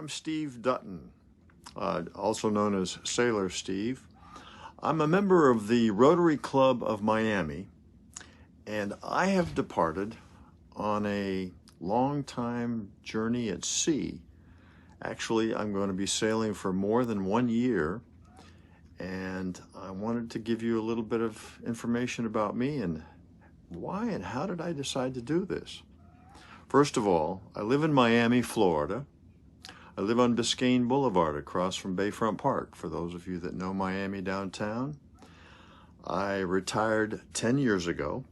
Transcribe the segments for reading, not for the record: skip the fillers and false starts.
I'm Steve Dutton, also known as Sailor Steve. I'm a member of the Rotary Club of Miami, and I have departed on a long time journey at sea. Actually, I'm going to be sailing for more than 1 year, and I wanted to give you a little bit of information about me and why and how did I decide to do this. First of all, I live in Miami, Florida. I live on Biscayne Boulevard across from Bayfront Park, for those of you that know Miami downtown. I retired 10 years ago,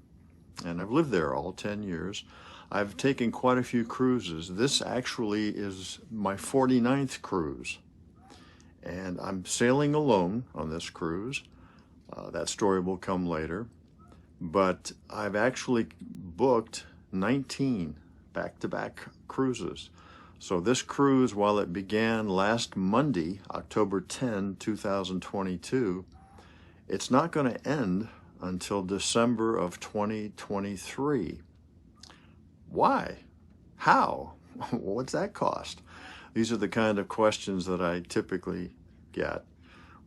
and I've lived there all 10 years. I've taken quite a few cruises. This actually is my 49th cruise, and I'm sailing alone on this cruise. That story will come later, but I've actually booked 19 back-to-back cruises. So this cruise, while it began last Monday, October 10, 2022, it's not going to end until December of 2023. Why? How? What's that cost? These are the kind of questions that I typically get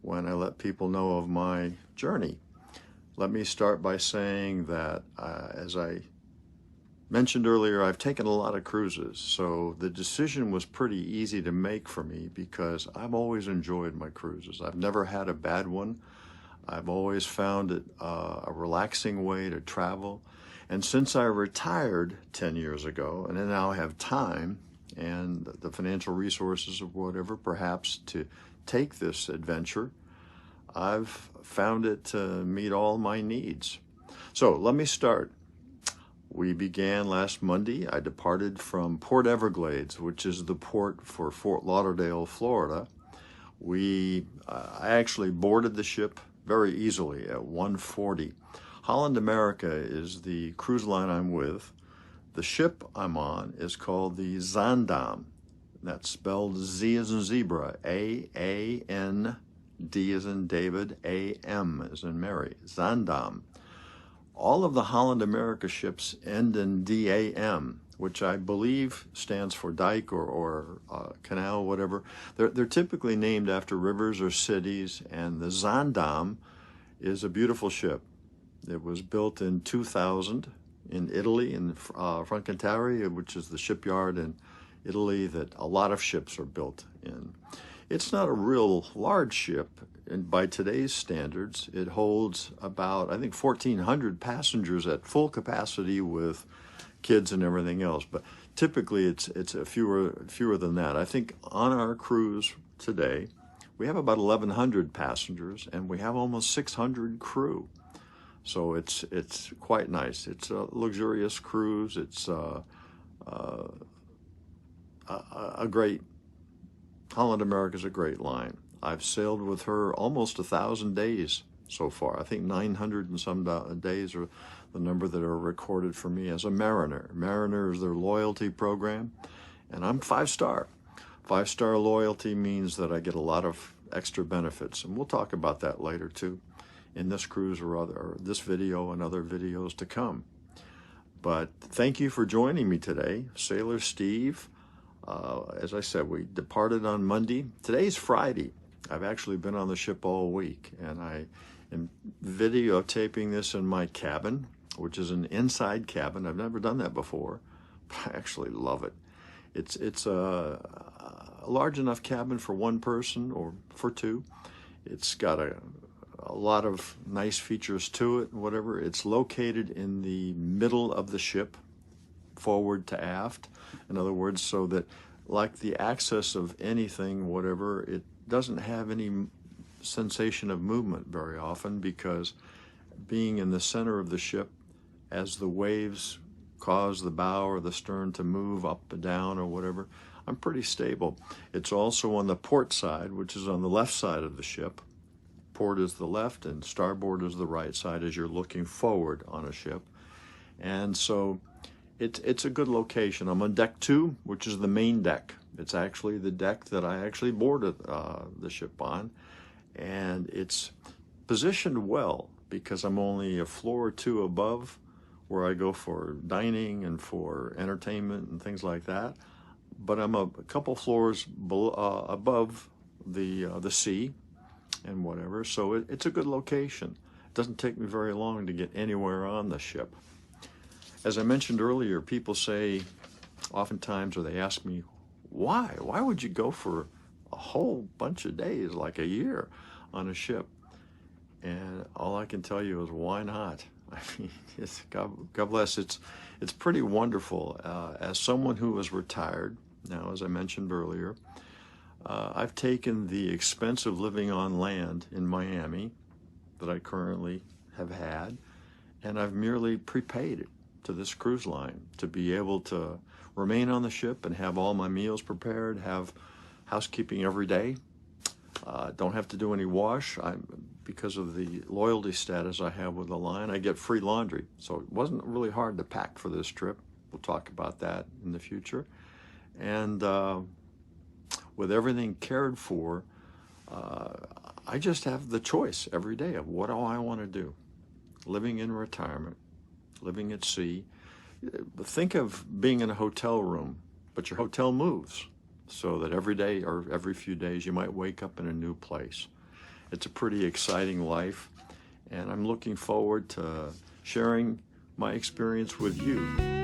when I let people know of my journey. Let me start by saying that, as I mentioned earlier, I've taken a lot of cruises, so the decision was pretty easy to make for me because I've always enjoyed my cruises. I've never had a bad one. I've always found it a relaxing way to travel. And since I retired 10 years ago, and I now have time and the financial resources or whatever, perhaps, to take this adventure, I've found it to meet all my needs. So let me start. We began last Monday. I departed from Port Everglades, which is the port for Fort Lauderdale, Florida. I actually boarded the ship very easily at 1:40. Holland America is the cruise line I'm with. The ship I'm on is called the Zaandam. That's spelled Z as in zebra, A-A-N, D as in David, A-M as in Mary, Zaandam. All of the Holland America ships end in D-A-M, which I believe stands for dike or canal, whatever. They're typically named after rivers or cities, and the Zaandam is a beautiful ship. It was built in 2000 in Italy, in Fincantieri, which is the shipyard in Italy that a lot of ships are built in. It's not a real large ship, and by today's standards, it holds about, I think, 1,400 passengers at full capacity with kids and everything else. But typically, it's a fewer than that. I think on our cruise today, we have about 1,100 passengers, and we have almost 600 crew. So it's quite nice. It's a luxurious cruise. It's a great. Holland America is a great line. I've sailed with her almost 1,000 days so far. I think 900 and some days are the number that are recorded for me as a Mariner. Mariner is their loyalty program, and I'm 5-star. 5-star loyalty means that I get a lot of extra benefits, and we'll talk about that later too in this cruise or this video and other videos to come. But thank you for joining me today, Sailor Steve. As I said, we departed on Monday. Today's Friday. I've actually been on the ship all week, and I am videotaping this in my cabin, which is an inside cabin. I've never done that before, but I actually love it. It's a large enough cabin for one person or for two. It's got a lot of nice features to it, whatever. It's located in the middle of the ship, forward to aft. In other words, so that like the access of anything, whatever, it doesn't have any sensation of movement very often, because being in the center of the ship, as the waves cause the bow or the stern to move up and down or whatever, I'm pretty stable. It's also on the port side, which is on the left side of the ship. Port is the left and starboard is the right side as you're looking forward on a ship. And so it's a good location. I'm on deck 2, which is the main deck. It's actually the deck that I actually boarded the ship on, and it's positioned well because I'm only a floor or two above where I go for dining and for entertainment and things like that. but I'm a couple floors above the sea and whatever, so it's a good location. It doesn't take me very long to get anywhere on the ship. As I mentioned earlier, people say oftentimes, or they ask me, why would you go for a whole bunch of days, like a year, on a ship? And all I can tell you is, why not? I mean, God bless. It's pretty wonderful. As someone who was retired, now, as I mentioned earlier, I've taken the expense of living on land in Miami that I currently have had, and I've merely prepaid it to this cruise line to be able to remain on the ship and have all my meals prepared, have housekeeping every day. Don't have to do any wash. Because of the loyalty status I have with the line, I get free laundry. So it wasn't really hard to pack for this trip. We'll talk about that in the future. And with everything cared for, I just have the choice every day of what do I want to do. Living in retirement, living at sea. Think of being in a hotel room, but your hotel moves, so that every day or every few days you might wake up in a new place. It's a pretty exciting life, and I'm looking forward to sharing my experience with you.